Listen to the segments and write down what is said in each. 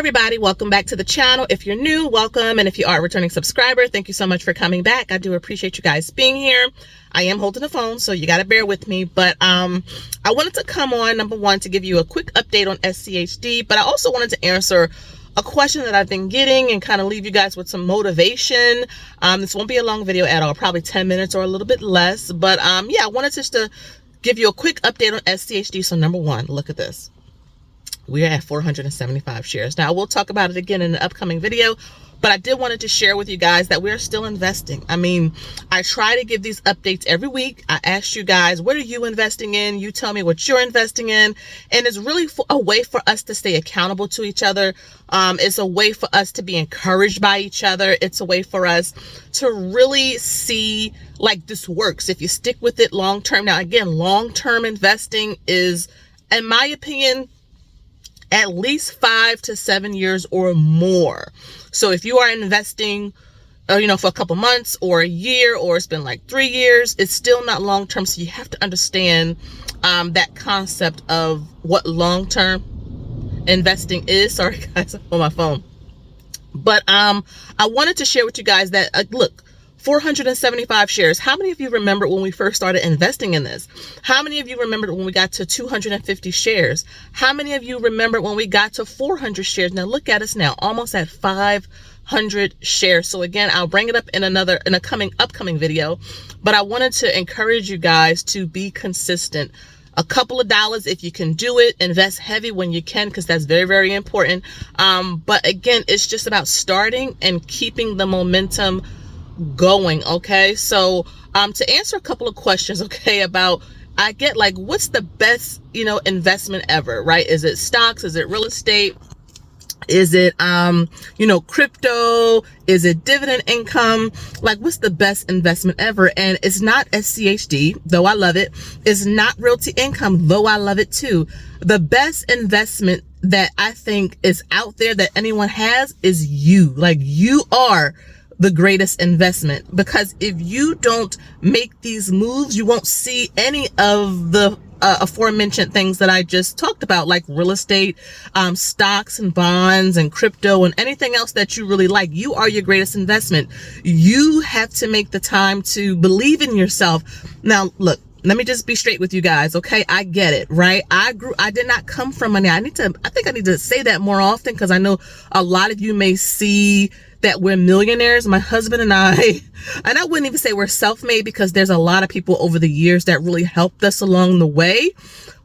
everybody, welcome back to the channel. If you're new, welcome, and if you are a returning subscriber, thank you so much for coming back. I do appreciate you guys being here. I am holding the phone, so you got to bear with me, but I wanted to come on, number one, to give you a quick update on SCHD, but I also wanted to answer a question that I've been getting and kind of leave you guys with some motivation. This won't be a long video at all, probably 10 minutes or a little bit less, but yeah, I wanted just to give you a quick update on SCHD. So number one, look at this. We are at 475 shares. Now, we'll talk about it again in the upcoming video, but I did wanted to share with you guys that we are still investing. I mean, I try to give these updates every week. I ask you guys, what are you investing in? You tell me what you're investing in. And it's really a way for us to stay accountable to each other. It's a way for us to be encouraged by each other. It's a way for us to really see like this works if you stick with it long term. Now, again, long-term investing is, in my opinion, at least 5 to 7 years or more. So if you are investing, for a couple months or a year, or it's been like 3 years, it's still not long term. So you have to understand that concept of what long term investing is. Sorry guys, I'm on my phone. But I wanted to share with you guys that look, 475 shares. How many of you remember when we first started investing in this? How many of you remembered when we got to 250 shares? How many of you remember when we got to 400 shares? Now look at us now, almost at 500 shares. So again, I'll bring it up in a upcoming video, but I wanted to encourage you guys to be consistent. A couple of dollars if you can do it. Invest heavy when you can, because that's very, very important. But again, it's just about starting and keeping the momentum going. Okay, so to answer a couple of questions, okay, about, I get like, what's the best investment ever, right? Is it stocks? Is it real estate? Is it crypto? Is it dividend income? Like, what's the best investment ever? And it's not SCHD, though I love it. It's not realty income, though I love it too. The best investment that I think is out there that anyone has is you. Like, you are the greatest investment, because if you don't make these moves, you won't see any of the aforementioned things that I just talked about, like real estate, stocks and bonds and crypto and anything else that you really like. You are your greatest investment. You have to make the time to believe in yourself. Now, look, let me just be straight with you guys. Okay. I get it, right? I did not come from money. I think I need to say that more often, because I know a lot of you may see that we're millionaires. My husband and I wouldn't even say we're self-made, because there's a lot of people over the years that really helped us along the way.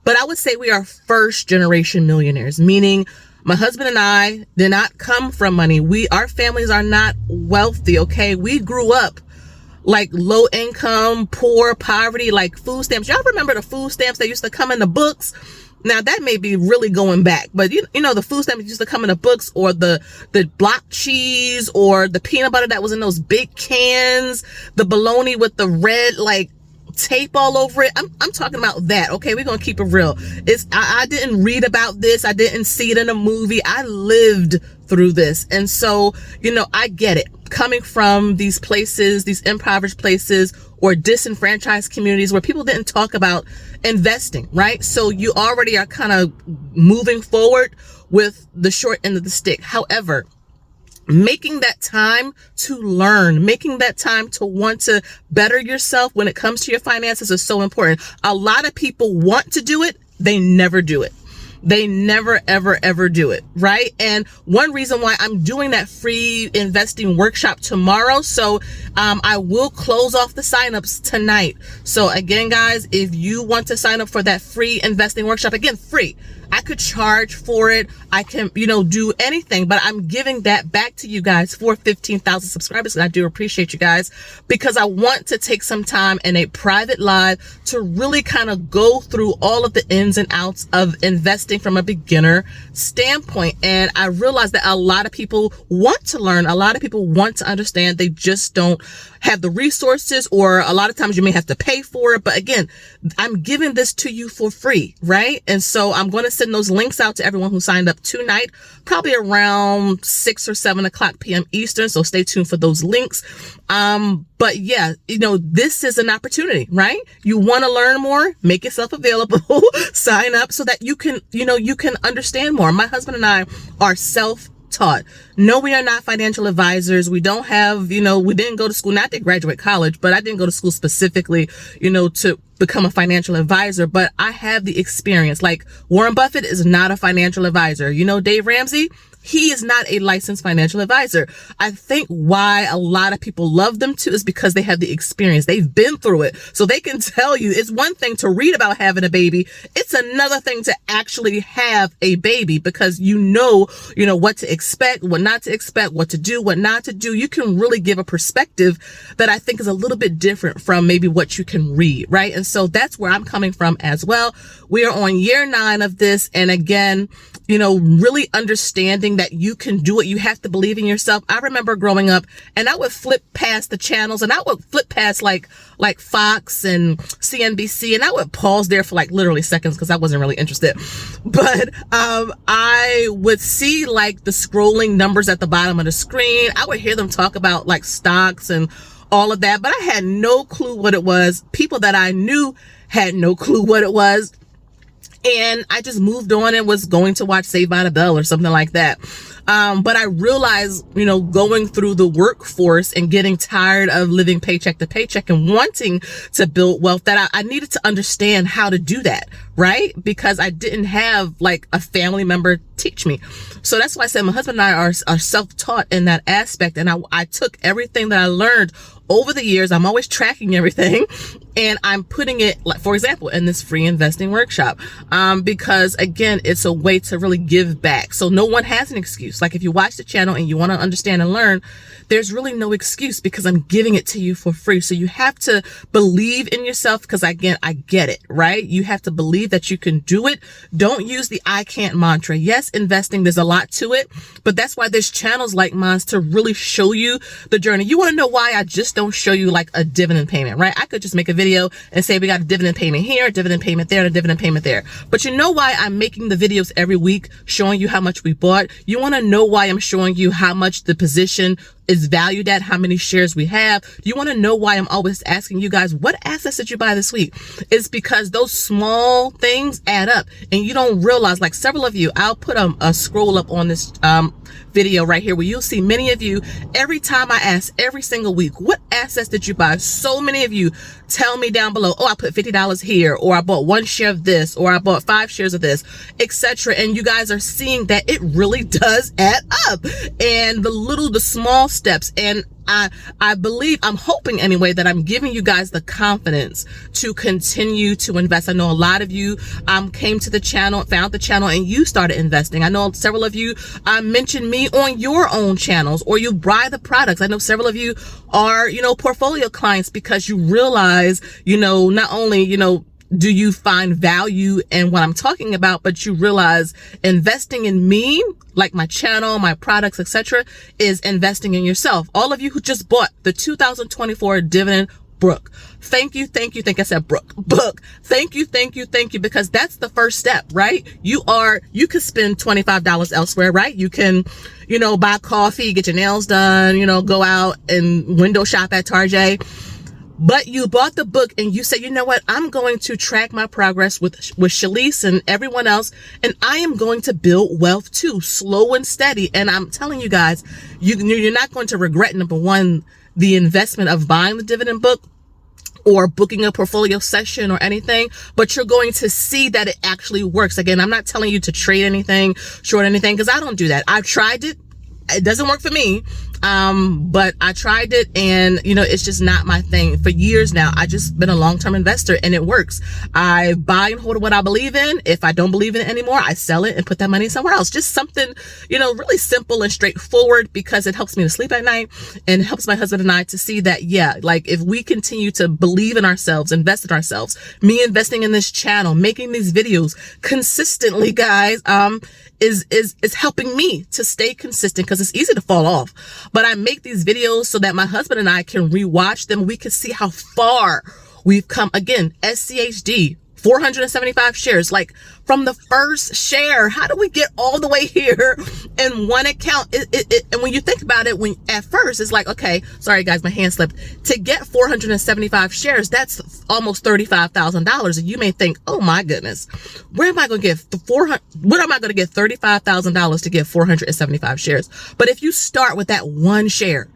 But I would say we are first generation millionaires, meaning my husband and I did not come from money. Our families are not wealthy. Okay. We grew up like low income, poor, poverty, like food stamps. Y'all remember the food stamps that used to come in the books? Now that may be really going back, but you know, the food stamps used to come in the books, or the block cheese, or the peanut butter that was in those big cans, the bologna with the red like tape all over it. I'm talking about that. Okay, we're gonna keep it real. I didn't read about this. I didn't see it in a movie. I lived through this, and so I get it. Coming from these places, these impoverished places or disenfranchised communities where people didn't talk about investing, right? So you already are kind of moving forward with the short end of the stick. However, making that time to learn, making that time to want to better yourself when it comes to your finances is so important. A lot of people want to do it, they never do it. They never, ever, ever do it, right? And one reason why I'm doing that free investing workshop tomorrow, so I will close off the signups tonight. So again, guys, if you want to sign up for that free investing workshop, again, free. I could charge for it. I can, do anything, but I'm giving that back to you guys for 15,000 subscribers. And I do appreciate you guys, because I want to take some time in a private live to really kind of go through all of the ins and outs of investing from a beginner standpoint. And I realize that a lot of people want to learn. A lot of people want to understand. They just don't have the resources, or a lot of times you may have to pay for it. But again, I'm giving this to you for free, right? And so I'm going to send those links out to everyone who signed up tonight, probably around 6 or 7 o'clock p.m. Eastern. So stay tuned for those links. But yeah, this is an opportunity, right? You want to learn more, make yourself available, sign up so that you can understand more. My husband and I are self-taught. No, we are not financial advisors. We don't have, we didn't go to school, not to graduate college, but I didn't go to school specifically, to become a financial advisor, but I have the experience. Like Warren Buffett is not a financial advisor. Dave Ramsey, he is not a licensed financial advisor. I think why a lot of people love them too is because they have the experience. They've been through it. So they can tell you. It's one thing to read about having a baby. It's another thing to actually have a baby, because what to expect, what not to expect, what to do, what not to do. You can really give a perspective that I think is a little bit different from maybe what you can read, right? And so that's where I'm coming from as well. We are on year 9 of this. And again, really understanding that you can do it. You have to believe in yourself. I remember growing up and I would flip past the channels and I would flip past like Fox and CNBC, and I would pause there for like literally seconds because I wasn't really interested. But I would see like the scrolling numbers at the bottom of the screen. I would hear them talk about like stocks and all of that, but I had no clue what it was. People that I knew had no clue what it was. And I just moved on and was going to watch Saved by the Bell or something like that. But I realized, going through the workforce and getting tired of living paycheck to paycheck and wanting to build wealth, that I needed to understand how to do that, right? Because I didn't have like a family member teach me. So that's why I said my husband and I are self-taught in that aspect. And I took everything that I learned over the years. I'm always tracking everything, and I'm putting it, like, for example, in this free investing workshop, because again, it's a way to really give back. So no one has an excuse. Like if you watch the channel and you want to understand and learn, there's really no excuse because I'm giving it to you for free. So you have to believe in yourself, because again, I get it, right? You have to believe that you can do it. Don't use the I can't mantra. Yes, investing, there's a lot to it, but that's why there's channels like mine to really show you the journey. You want to know why I just don't show you like a dividend payment, right? I could just make a video and say we got a dividend payment here, a dividend payment there, and a dividend payment there. But you know why I'm making the videos every week showing you how much we bought? You want to know why I'm showing you how much the position is valued at, how many shares we have? Do you want to know why I'm always asking you guys, what assets did you buy this week? It's because those small things add up and you don't realize, like several of you, I'll put a scroll up on this video right here where you'll see many of you, every time I ask every single week, what assets did you buy? So many of you tell me down below, oh, I put $50 here, or I bought 1 share of this, or I bought 5 shares of this, etc. And you guys are seeing that it really does add up, and the small steps. And I believe, I'm hoping anyway, that I'm giving you guys the confidence to continue to invest. I know a lot of you came to the channel, found the channel, and you started investing. I know several of you mentioned me on your own channels, or you buy the products. I know several of you are, portfolio clients, because you realize, not only, do you find value in what I'm talking about, but you realize investing in me, like my channel, my products, etc., is investing in yourself. All of you who just bought the 2024 dividend book, thank you. I said book. Thank you, because that's the first step, right? You could spend $25 elsewhere, right? You can, buy coffee, get your nails done, go out and window shop at Target. But you bought the book and you said, you know what? I'm going to track my progress with Shalise and everyone else, and I am going to build wealth too, slow and steady. And I'm telling you guys, you're not going to regret, number one, the investment of buying the dividend book or booking a portfolio session or anything, but you're going to see that it actually works. Again, I'm not telling you to trade anything, short anything, because I don't do that. I've tried it. It doesn't work for me. But I tried it, and it's just not my thing. For years now, I just been a long-term investor, and it works. I buy and hold what I believe in. If I don't believe in it anymore, I sell it and put that money somewhere else. Just something, really simple and straightforward, because it helps me to sleep at night and helps my husband and I to see that, yeah, like if we continue to believe in ourselves, invest in ourselves, me investing in this channel, making these videos consistently, guys, is helping me to stay consistent, because it's easy to fall off. But I make these videos so that my husband and I can rewatch them. We can see how far we've come. Again, SCHD, 475 shares, like from the first share. How do we get all the way here in one account? And when you think about it, when at first it's like, okay, sorry guys, my hand slipped. To get 475 shares, that's almost $35,000. And you may think, oh my goodness, where am I going to get what am I going to get $35,000 to get 475 shares? But if you start with that one share,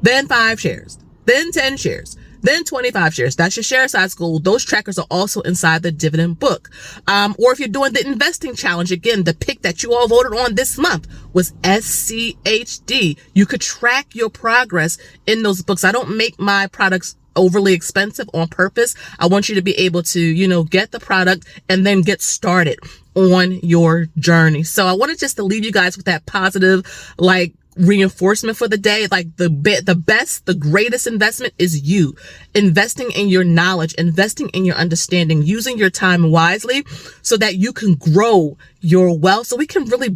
then 5 shares, then 10 shares, then 25 shares. That's your share size goal. Those trackers are also inside the dividend book. Or if you're doing the investing challenge, again, the pick that you all voted on this month was SCHD. You could track your progress in those books. I don't make my products overly expensive on purpose. I want you to be able to, get the product and then get started on your journey. So I wanted just to leave you guys with that positive, reinforcement for the day. Like the best, the greatest investment is you investing in your knowledge, investing in your understanding, using your time wisely so that you can grow your wealth. So we can really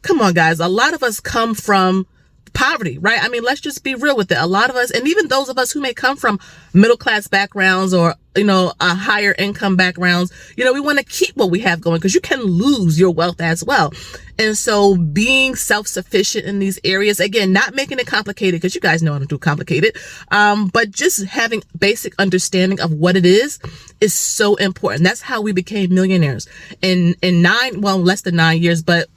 come on guys. A lot of us come from poverty, right? Let's just be real with it. A lot of us, and even those of us who may come from middle class backgrounds or, a higher income backgrounds, we want to keep what we have going because you can lose your wealth as well. And so being self-sufficient in these areas, again, not making it complicated because you guys know I don't do complicated, but just having basic understanding of what it is so important. That's how we became millionaires in less than 9 years, but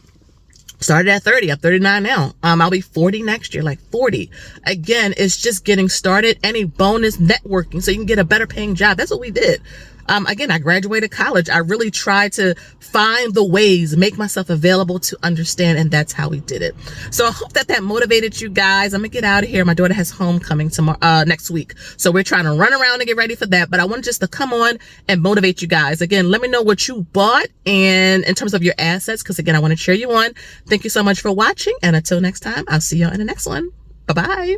started at 30. I'm 39 now. I'll be 40 next year, 40. Again, it's just getting started. Any bonus networking so you can get a better paying job. That's what we did. Again, I graduated college. I really tried to find the ways, make myself available to understand, and that's how we did it. So I hope that motivated you guys. I'm gonna get out of here. My daughter has homecoming tomorrow, next week. So we're trying to run around and get ready for that. But I want just to come on and motivate you guys. Again, let me know what you bought and in terms of your assets, because again, I want to cheer you on. Thank you so much for watching. And until next time, I'll see y'all in the next one. Bye-bye.